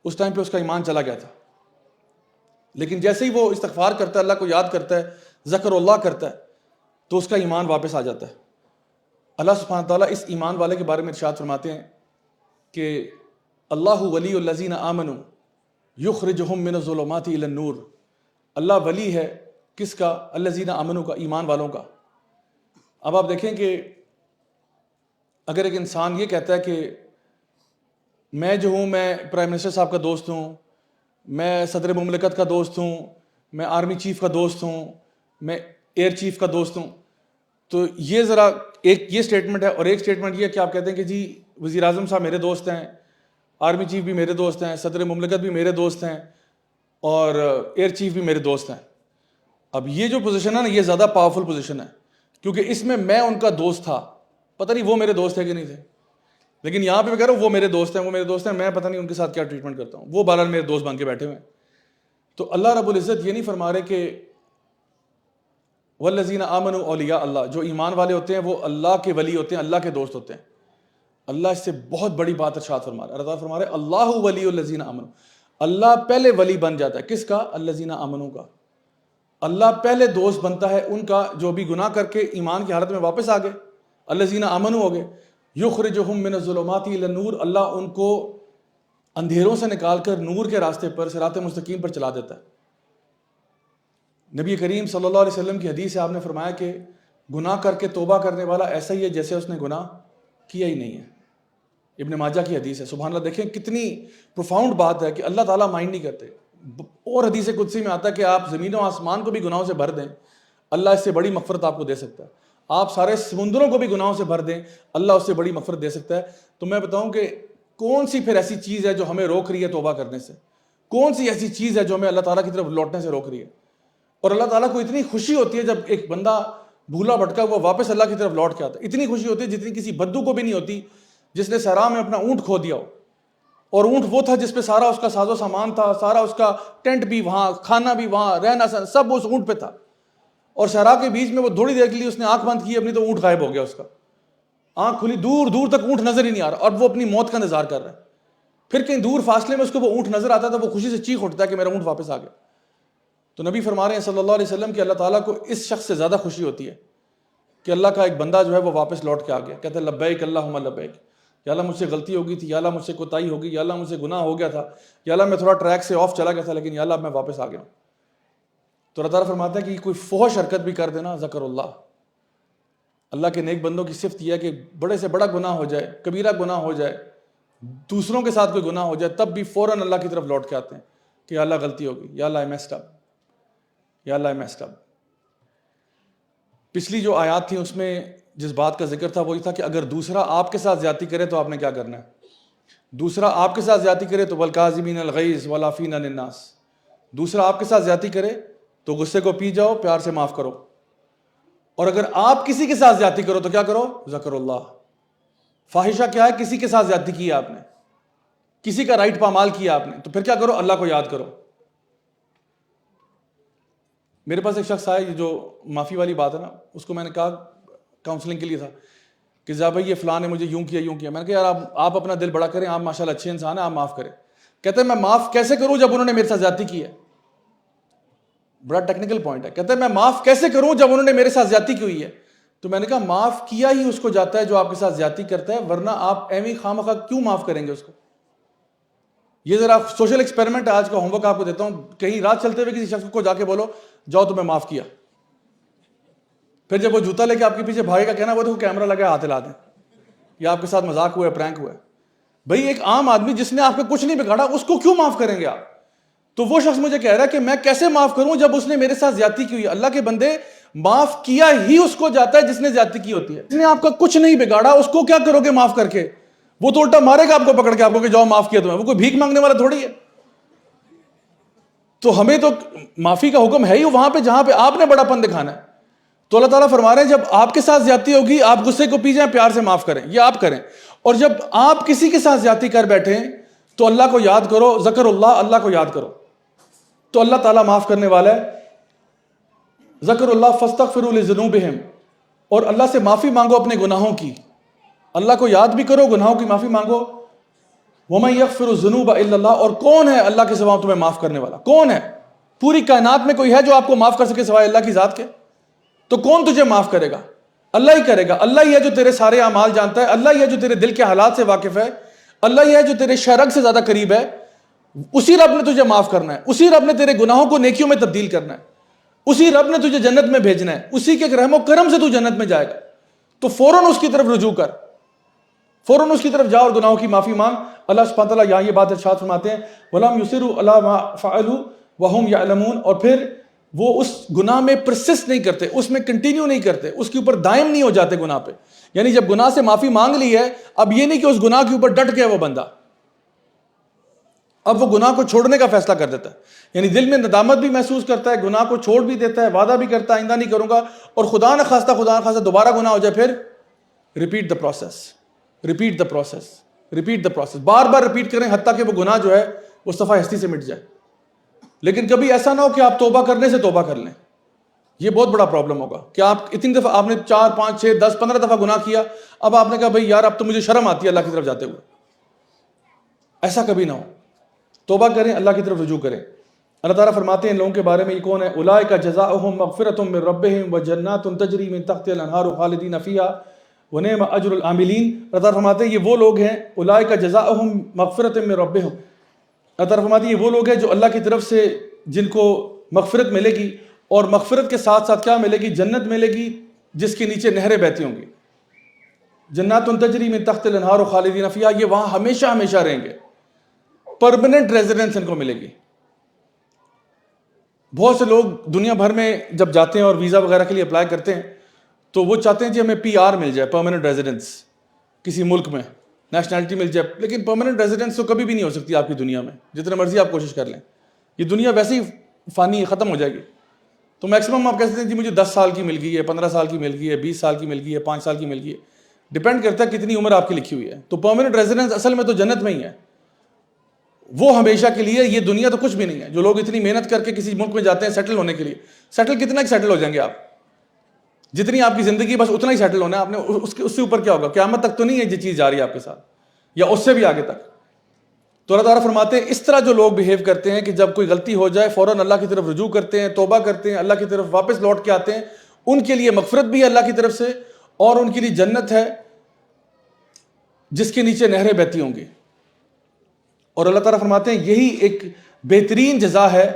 اس ٹائم پہ اس کا ایمان چلا گیا تھا. لیکن جیسے ہی وہ استغفار کرتا ہے، اللہ کو یاد کرتا ہے، ذکر اللہ کرتا ہے، تو اس کا ایمان واپس آ جاتا ہے. اللہ سبحانہ تعالیٰ اس ایمان والے کے بارے میں ارشاد فرماتے ہیں کہ اللہ ولی الذین آمنوا یخرجہم من الظلمات الی النور. اللہ ولی ہے کس کا؟ الذین آمنوا کا، ایمان والوں کا. اب آپ دیکھیں کہ اگر ایک انسان یہ کہتا ہے کہ میں جو ہوں، میں پرائم منسٹر صاحب کا دوست ہوں، میں صدر مملکت کا دوست ہوں، میں آرمی چیف کا دوست ہوں، میں ایئر چیف کا دوست ہوں، تو یہ ذرا ایک یہ سٹیٹمنٹ ہے. اور ایک سٹیٹمنٹ یہ ہے کہ آپ کہتے ہیں کہ جی وزیر اعظم صاحب میرے دوست ہیں، آرمی چیف بھی میرے دوست ہیں، صدر مملکت بھی میرے دوست ہیں، اور ایئر چیف بھی میرے دوست ہیں. اب یہ جو پوزیشن ہے نا یہ زیادہ پاورفل پوزیشن ہے، کیونکہ اس میں میں ان کا دوست تھا، پتہ نہیں وہ میرے دوست ہے کہ نہیں تھے، لیکن یہاں پہ میں کہہ رہا ہوں وہ میرے دوست ہیں، وہ میرے دوست ہیں، میں پتہ نہیں ان کے ساتھ کیا ٹریٹمنٹ کرتا ہوں، وہ بہرحال میرے دوست بن کے بیٹھے ہوئے ہیں. تو اللہ رب العزت یہ نہیں فرما رہے کہ والذین آمنوا اولیاء اللہ، جو ایمان والے ہوتے ہیں وہ اللہ کے ولی ہوتے ہیں، اللہ کے دوست ہوتے ہیں. اللہ اس سے بہت بڑی بات ارشاد فرما رہا ہے. اللہ فرما رہے اللہ ولی الذین آمنوا، اللہ پہلے ولی بن جاتا ہے کس کا؟ الذین آمنوا کا. اللہ پہلے دوست بنتا ہے ان کا جو بھی گناہ کر کے ایمان کی حالت میں واپس آ گئے، الذین آمنوا ہو گئے، یخرجہم من الظلمات الی النور، اللہ ان کو اندھیروں سے نکال کر نور کے راستے پر، صراط مستقیم پر چلا دیتا ہے۔ نبی کریم صلی اللہ علیہ وسلم کی حدیث ہے، آپ نے فرمایا کہ گناہ کر کے توبہ کرنے والا ایسا ہی ہے جیسے اس نے گناہ کیا ہی نہیں ہے۔ ابن ماجہ کی حدیث ہے۔ سبحان اللہ، دیکھیں کتنی پروفاؤنڈ بات ہے کہ اللہ تعالیٰ مائنڈ نہیں کرتے۔ اور حدیث قدسی میں آتا ہے کہ آپ زمین و آسمان کو بھی گناہوں سے بھر دیں، اللہ اس سے بڑی مغفرت آپ کو دے سکتا ہے۔ آپ سارے سمندروں کو بھی گناہوں سے بھر دیں، اللہ اس سے بڑی مغفرت دے سکتا ہے۔ تو میں بتاؤں کہ کون سی پھر ایسی چیز ہے جو ہمیں روک رہی ہے توبہ کرنے سے؟ کون سی ایسی چیز ہے جو ہمیں اللہ تعالیٰ کی طرف لوٹنے سے روک رہی ہے؟ اور اللہ تعالیٰ کو اتنی خوشی ہوتی ہے جب ایک بندہ بھولا بھٹکا وہ واپس اللہ کی طرف لوٹ کے آتا ہے۔ اتنی خوشی ہوتی ہے جتنی کسی بدو کو بھی نہیں ہوتی جس نے صحرا میں اپنا اونٹ کھو دیا ہو، اور اونٹ وہ تھا جس پہ سارا اس کا ساز و سامان تھا، سارا اس کا ٹینٹ بھی وہاں، کھانا بھی وہاں، رہنا سب اس اونٹ پہ تھا، اور صحرا کے بیچ میں وہ تھوڑی دیر کے لیے اس نے آنکھ بند کی اپنی تو اونٹ غائب ہو گیا، اس کا آنکھ کھلی، دور دور تک اونٹ نظر ہی نہیں آ رہا، اور وہ اپنی موت کا انتظار کر رہا ہے۔ پھر کہیں دور فاصلے میں اس کو وہ اونٹ نظر آتا ہے تو وہ خوشی سے چیخ اٹھتا ہے کہ میرا اونٹ واپس آ گیا۔ تو نبی فرما رہے ہیں صلی اللہ علیہ وسلم کہ اللہ تعالیٰ کو اس شخص سے زیادہ خوشی ہوتی ہے کہ اللہ کا ایک بندہ جو ہے وہ واپس لوٹ کے آ گیا، کہتے ہیں لبیک اللہم لبیک، یا اللہ مجھ سے غلطی ہو گئی تھی، یا اللہ مجھ سے کوتاہی ہو گئی، یا اللہ مجھ سے گناہ ہو گیا تھا، یا اللہ میں تھوڑا ٹریک سے آف چلا گیا تھا، لیکن یا اللہ میں واپس آ گیا۔ تو اللہ تعالیٰ فرماتا ہے کہ کوئی فحش حرکت بھی کر دینا، ذکر اللہ کے نیک بندوں کی صفت یہ ہے کہ بڑے سے بڑا گناہ ہو جائے، کبیرہ گناہ ہو جائے، دوسروں کے ساتھ کوئی گناہ ہو جائے، تب بھی فوراً اللہ کی طرف لوٹ کے آتے ہیں کہ یا اللہ غلطی ہو گئی، یا اللہ I messed up، یا اللہ I messed up۔ پچھلی جو آیات تھیں اس میں جس بات کا ذکر تھا وہی تھا کہ اگر دوسرا آپ کے ساتھ زیادتی کرے تو آپ نے کیا کرنا ہے؟ دوسرا آپ کے ساتھ زیادتی کرے تو والکاظمین الغیظ والعافین عن الناس، دوسرا آپ کے ساتھ زیادتی کرے تو غصے کو پی جاؤ، پیار سے معاف کرو، اور اگر آپ کسی کے ساتھ زیادتی کرو تو کیا کرو؟ ذکر اللہ۔ فاحشہ کیا ہے؟ کسی کے ساتھ زیادتی کی آپ نے، کسی کا رائٹ پامال کیا آپ نے، تو پھر کیا کرو؟ اللہ کو یاد کرو۔ میرے پاس ایک شخص آیا، یہ جو معافی والی بات ہے نا، اس کو میں نے کہا کاؤنسلنگ کے لیے تھا کہ زیا بھائی یہ فلاں نے مجھے یوں کیا، میں نے کہا یار آپ اپنا دل بڑا کریں، آپ ماشاءاللہ اچھے انسان ہیں، آپ معاف کریں۔ کہتے ہیں میں معاف کیسے کروں جب انہوں نے میرے ساتھ زیادتی کی ہے؟ بڑا ٹیکنیکل پوائنٹ ہے۔ کہتے ہیں میں معاف کیسے کروں جب انہوں نے میرے ساتھ زیادتی کی ہوئی ہے؟ تو میں نے کہا معاف کیا ہی اس کو جاتا ہے جو آپ کے ساتھ زیادتی کرتا ہے، ورنہ آپ ایویں خواہ کیوں معاف کریں گے اس کو؟ یہ ذرا سوشل ایکسپیریمنٹ آج کا ہوم ورک آپ کو دیتا ہوں، کہیں رات چلتے ہوئے کسی شخص کو جا کے بولو جاؤ تمہیں معاف کیا، پھر جب وہ جوتا لے کے آپ کے پیچھے بھاگے گا کہنا وہ دیکھو کیمرہ لگا ہاتھ ہلا دیں، یا آپ کے ساتھ مذاق ہوا ہے، پرینک ہوا ہے۔ بھائی ایک عام آدمی جس نے آپ کا کچھ نہیں بگاڑا اس کو کیوں معاف کریں گے آپ؟ تو وہ شخص مجھے کہہ رہا ہے کہ میں کیسے معاف کروں جب اس نے میرے ساتھ زیادتی کی ہوئی ہے؟ اللہ کے بندے معاف کیا ہی اس کو جاتا ہے جس نے زیادتی کی ہوتی ہے۔ جس نے آپ کا کچھ نہیں بگاڑا اس کو کیا کرو گے معاف کر کے؟ وہ تو الٹا مارے گا آپ کو پکڑ کے، آپ کو کہ جاؤ معاف کیا تمہیں، وہ کوئی بھیک مانگنے والا تھوڑی ہے۔ تو ہمیں تو معافی کا حکم ہے ہی وہاں پہ جہاں پہ آپ نے بڑا پن دکھانا ہے۔ تو اللہ تعالیٰ فرما رہے ہیں جب آپ کے ساتھ زیادتی ہوگی آپ غصے کو پی جائیں، پیار سے معاف کریں، یہ آپ کریں، اور جب آپ کسی کے ساتھ زیادتی کر بیٹھیں تو اللہ کو یاد کرو، ذکر اللہ کو یاد کرو، تو اللہ تعالیٰ معاف کرنے والا ہے۔ ذکر اللہ فاستغفروا لذنوبہم، اور اللہ سے معافی مانگو اپنے گناہوں کی، اللہ کو یاد بھی کرو، گناہوں کی معافی مانگو۔ وَمَن يَغْفِرُ الذُّنُوبَ إِلَّا اللَّهُ، اور کون ہے اللہ کے سوا تمہیں معاف کرنے والا؟ کون ہے؟ پوری کائنات میں کوئی ہے جو آپ کو معاف کر سکے سوائے اللہ کی ذات کے؟ تو کون تجھے معاف کرے گا؟ اللہ ہی کرے گا۔ اللہ ہی ہے جو تیرے سارے اعمال جانتا ہے، اللہ ہی ہے جو تیرے دل کے حالات سے واقف ہے، اللہ ہی ہے جو تیرے شرک سے زیادہ قریب ہے۔ اسی رب نے تجھے معاف کرنا ہے، اسی رب نے تیرے گناہوں کو نیکیوں میں تبدیل کرنا ہے، اسی رب نے تجھے جنت میں بھیجنا ہے، اسی کے رحم و کرم سے تو جنت میں جائے گا۔ تو فوراً اس کی طرف رجوع کر، فوراً اس کی طرف جا اور گناہوں کی معافی مانگ۔ اللہ سبحانہ تعالیٰ یہاں یہ بات ارشاد فرماتے ہیں وَلَمْ يُصِرُّوا عَلَىٰ مَا فَعَلُوا وَهُمْ يَعْلَمُونَ، اور پھر وہ اس گناہ میں پرسسٹ نہیں کرتے، اس میں کنٹینیو نہیں کرتے، اس کے اوپر دائم نہیں ہو جاتے گناہ پہ۔ یعنی جب گناہ سے معافی مانگ لی ہے، اب یہ نہیں کہ اس گناہ کے اوپر ڈٹ گیا وہ بندہ، اب وہ گناہ کو چھوڑنے کا فیصلہ کر دیتا ہے، یعنی دل میں ندامت بھی محسوس کرتا ہے، گناہ کو چھوڑ بھی دیتا ہے، وعدہ بھی کرتا ہے آئندہ نہیں کروں گا، اور خدا نہ خواستہ دوبارہ گناہ ہو جائے، پھر repeat the process, bar bar repeat کریں حتیٰ کہ وہ گناہ جو ہے وہ صفحہ ہستی سے مٹ جائے۔ لیکن کبھی ایسا نہ ہو کہ آپ توبہ کرنے سے توبہ کر لیں، یہ بہت بڑا پرابلم ہوگا کہ آپ اتنی دفعہ، آپ نے 4 5 6 10 15 دفعہ گناہ کیا، اب آپ نے کہا بھائی یار اب تو مجھے شرم آتی ہے اللہ کی طرف جاتے ہوئے۔ ایسا کبھی نہ ہو، توبہ کریں، اللہ کی طرف رجوع کریں۔ اللہ تعالیٰ فرماتے ہیں ان لوگوں کے بارے میں یہ کون ہے؟ اولئک جزاؤہم مغفرۃ من ربہم وجنات تجری من تحتہا الانہار خالدین فیہا ونعم اجر العاملین۔ اللہ تعالیٰ فرماتے ہیں یہ وہ لوگ ہیں، اولئک جزاؤہم مغفرۃ من ربہم، اللہ تعالیٰ فرماتے ہیں یہ وہ لوگ ہیں جو اللہ کی طرف سے جن کو مغفرت ملے گی، اور مغفرت کے ساتھ ساتھ کیا ملے گی؟ جنت ملے گی جس کے نیچے نہریں بہتی ہوں گی۔ جنات تجری من تحتہا الانہار خالدین فیہا، یہ وہاں ہمیشہ ہمیشہ رہیں گے، پرماننٹ ریزیڈنس ان کو ملے گی۔ بہت سے لوگ دنیا بھر میں جب جاتے ہیں اور ویزا وغیرہ کے لیے اپلائی کرتے ہیں تو وہ چاہتے ہیں کہ ہمیں PR مل جائے، پرماننٹ ریزیڈنس، کسی ملک میں نیشنلٹی مل جائے، لیکن پرماننٹ ریزیڈنس تو کبھی بھی نہیں ہو سکتی آپ کی دنیا میں، جتنے مرضی آپ کوشش کر لیں۔ یہ دنیا ویسے ہی فانی ختم ہو جائے گی۔ تو میکسیمم آپ کہہ سکتے ہیں جی مجھے 10 سال کی مل گئی ہے، 15 سال کی مل گئی ہے، 20 سال کی مل گئی ہے، 5 سال کی مل گئی ہے، ڈیپینڈ کرتا ہے کتنی عمر آپ کی لکھی ہوئی ہے۔ تو پرماننٹ ریزیڈنس اصل میں تو جنت میں ہی ہے، وہ ہمیشہ کے لیے۔ یہ دنیا تو کچھ بھی نہیں ہے۔ جو لوگ اتنی محنت کر کے کسی ملک میں جاتے ہیں سیٹل ہونے کے لیے، سیٹل کتنا ہی سیٹل ہو جائیں گے آپ، جتنی آپ کی زندگی بس اتنا ہی سیٹل ہونا ہے آپ نے، اس سے اوپر کیا ہوگا؟ قیامت تک تو نہیں ہے یہ چیز جاری ہے آپ کے ساتھ، یا اس سے بھی آگے تک۔ تو اللہ تعالیٰ فرماتے ہیں اس طرح جو لوگ بیہیو کرتے ہیں کہ جب کوئی غلطی ہو جائے فوراً اللہ کی طرف رجوع کرتے ہیں، توبہ کرتے ہیں، اللہ کی طرف واپس لوٹ کے آتے ہیں، ان کے لیے مغفرت بھی ہے اللہ کی طرف سے، اور ان کے لیے جنت ہے جس کے نیچے نہریں بہتی ہوں گی۔ اور اللہ تعالیٰ فرماتے ہیں یہی ایک بہترین جزا ہے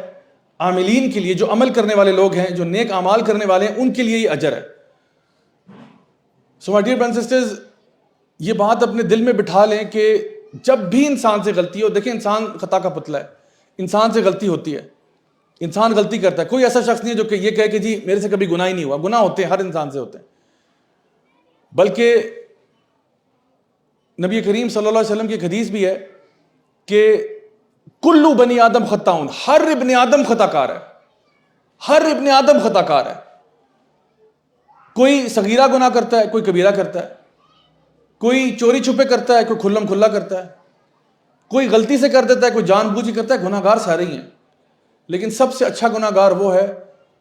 عاملین کے لیے، جو عمل کرنے والے لوگ ہیں، جو نیک اعمال کرنے والے ہیں، ان کے لیے یہ اجر ہے۔ So my dear brothers and sisters, یہ بات اپنے دل میں بٹھا لیں کہ جب بھی انسان سے غلطی ہو، دیکھیں انسان خطا کا پتلا ہے، انسان سے غلطی ہوتی ہے، انسان غلطی کرتا ہے۔ کوئی ایسا شخص نہیں ہے جو کہ یہ کہے کہ جی میرے سے کبھی گناہ ہی نہیں ہوا۔ گناہ ہوتے ہیں، ہر انسان سے ہوتے ہیں، بلکہ نبی کریم صلی اللہ علیہ وسلم کی ایک حدیث بھی ہے کہ کلو بنی آدم خطاؤن، ہر ابن آدم خطا کار ہے، ہر ابن آدم خطا کار ہے۔ کوئی صغیرہ گناہ کرتا ہے، کوئی کبیرہ کرتا ہے، کوئی چوری چھپے کرتا ہے، کوئی کھلم کھلا کرتا ہے، کوئی غلطی سے کر دیتا ہے، کوئی جان بوجھ کے کرتا ہے۔ گناہ گار سارے ہی ہیں، لیکن سب سے اچھا گناہ گار وہ ہے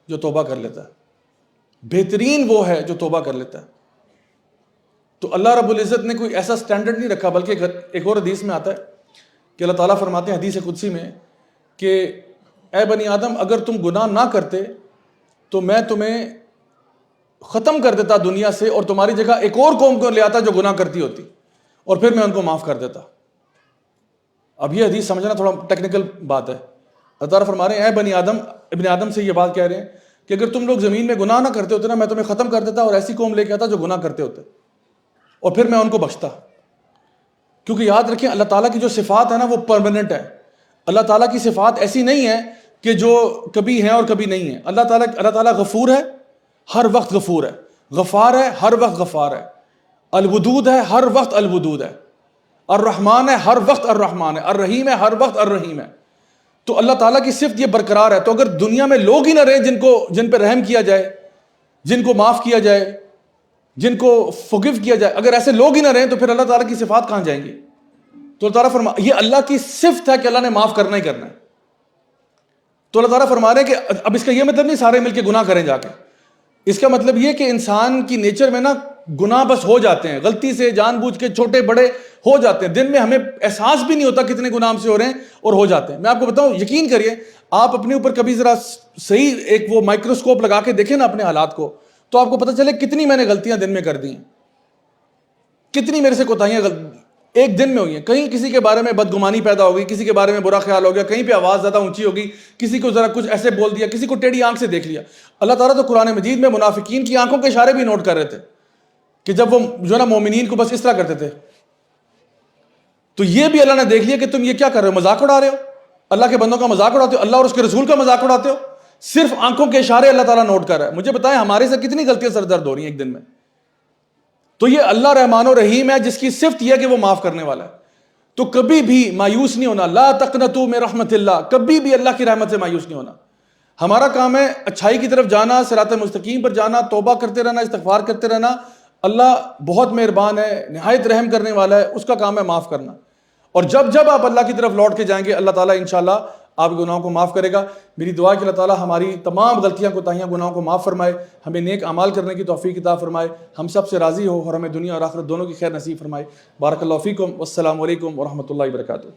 جو توبہ کر لیتا ہے، بہترین وہ ہے جو توبہ کر لیتا ہے۔ تو اللہ رب العزت نے کوئی ایسا سٹینڈرڈ نہیں رکھا، بلکہ ایک اور حدیث میں آتا ہے کہ اللہ تعالیٰ فرماتے ہیں حدیث قدسی میں کہ اے بنی آدم، اگر تم گناہ نہ کرتے تو میں تمہیں ختم کر دیتا دنیا سے، اور تمہاری جگہ ایک اور قوم کو لے آتا جو گناہ کرتی ہوتی، اور پھر میں ان کو معاف کر دیتا۔ اب یہ حدیث سمجھنا تھوڑا ٹیکنیکل بات ہے۔ اللہ تعالیٰ فرما رہے ہیں اے بنی آدم، ابن آدم سے یہ بات کہہ رہے ہیں کہ اگر تم لوگ زمین میں گناہ نہ کرتے ہوتے نا، میں تمہیں ختم کر دیتا اور ایسی قوم لے کے آتا جو گناہ کرتے ہوتے، اور پھر میں ان کو بخشتا۔ کیونکہ یاد رکھیں اللہ تعالیٰ کی جو صفات ہے نا وہ پرماننٹ ہے۔ اللہ تعالیٰ کی صفات ایسی نہیں ہے کہ جو کبھی ہیں اور کبھی نہیں ہیں۔ اللہ تعالیٰ غفور ہے، ہر وقت غفور ہے، غفار ہے، ہر وقت غفار ہے، الودود ہے، ہر وقت الودود ہے، الرحمن ہے، ہر وقت الرحمن ہے، الرحیم ہے، ہر وقت الرحیم ہے۔ تو اللہ تعالیٰ کی صفت یہ برقرار ہے۔ تو اگر دنیا میں لوگ ہی نہ رہیں جن پہ رحم کیا جائے، جن کو معاف کیا جائے، جن کو فگیو کیا جائے، اگر ایسے لوگ ہی نہ رہیں تو پھر اللہ تعالیٰ کی صفات کہاں جائیں گی؟ تو اللہ تعالیٰ یہ اللہ کی صفت ہے کہ اللہ نے معاف کرنا ہی کرنا ہے۔ تو اللہ تعالیٰ فرما رہے ہیں کہ اب اس کا یہ مطلب نہیں سارے مل کے گناہ کریں جا کے، اس کا مطلب یہ کہ انسان کی نیچر میں نا گناہ بس ہو جاتے ہیں، غلطی سے جان بوجھ کے چھوٹے بڑے ہو جاتے ہیں، دن میں ہمیں احساس بھی نہیں ہوتا کتنے گناہ ہم سے ہو رہے ہیں اور ہو جاتے ہیں۔ میں آپ کو بتاؤں، یقین کریے آپ اپنے اوپر کبھی ذرا صحیح ایک وہ مائکروسکوپ لگا کے دیکھیں نا اپنے حالات کو، تو آپ کو پتہ چلے کتنی میں نے غلطیاں دن میں کر دی ہیں، کتنی میرے سے کوتاہیاں ایک دن میں ہوئی ہیں۔ کہیں کسی کے بارے میں بدگمانی پیدا ہو گئی، کسی کے بارے میں برا خیال ہو گیا، کہیں پہ آواز زیادہ اونچی ہوگی، کسی کو ذرا کچھ ایسے بول دیا، کسی کو ٹیڑھی آنکھ سے دیکھ لیا۔ اللہ تعالیٰ تو قرآن مجید میں منافقین کی آنکھوں کے اشارے بھی نوٹ کر رہے تھے کہ جب وہ جو ہے نا مومنین کو بس اس طرح کرتے تھے، تو یہ بھی اللہ نے دیکھ لیا کہ تم یہ کیا کر رہے ہو، مذاق اڑا رہے ہو، اللہ کے بندوں کا مذاق اڑاتے ہو، اللہ اور اس کے رسول کا مذاق اڑاتے ہو، صرف آنکھوں کے اشارے اللہ تعالیٰ نوٹ کر رہا ہے۔ مجھے بتائیں ہمارے سے کتنی غلطیاں سر درد ہو رہی ہیں ایک دن میں۔ تو یہ اللہ رحمان و رحیم ہے جس کی صفت یہ ہے کہ وہ معاف کرنے والا ہے۔ تو کبھی بھی مایوس نہیں ہونا، لا تقنطوا من رحمت اللہ، کبھی بھی اللہ کی رحمت سے مایوس نہیں ہونا۔ ہمارا کام ہے اچھائی کی طرف جانا، صراط مستقیم پر جانا، توبہ کرتے رہنا، استغفار کرتے رہنا۔ اللہ بہت مہربان ہے، نہایت رحم کرنے والا ہے، اس کا کام ہے معاف کرنا۔ اور جب آپ اللہ کی طرف لوٹ کے جائیں گے، اللہ تعالیٰ انشاءاللہ آپ گناہوں کو معاف کرے گا۔ میری دعا ہے کہ اللہ تعالیٰ ہماری تمام غلطیاں کوتاہیاں گناہوں کو معاف فرمائے، ہمیں نیک اعمال کرنے کی توفیق عطا فرمائے، ہم سب سے راضی ہو اور ہمیں دنیا اور آخرت دونوں کی خیر نصیب فرمائے۔ بارک اللہ فیکم، والسلام علیکم ورحمۃ اللہ وبرکاتہ۔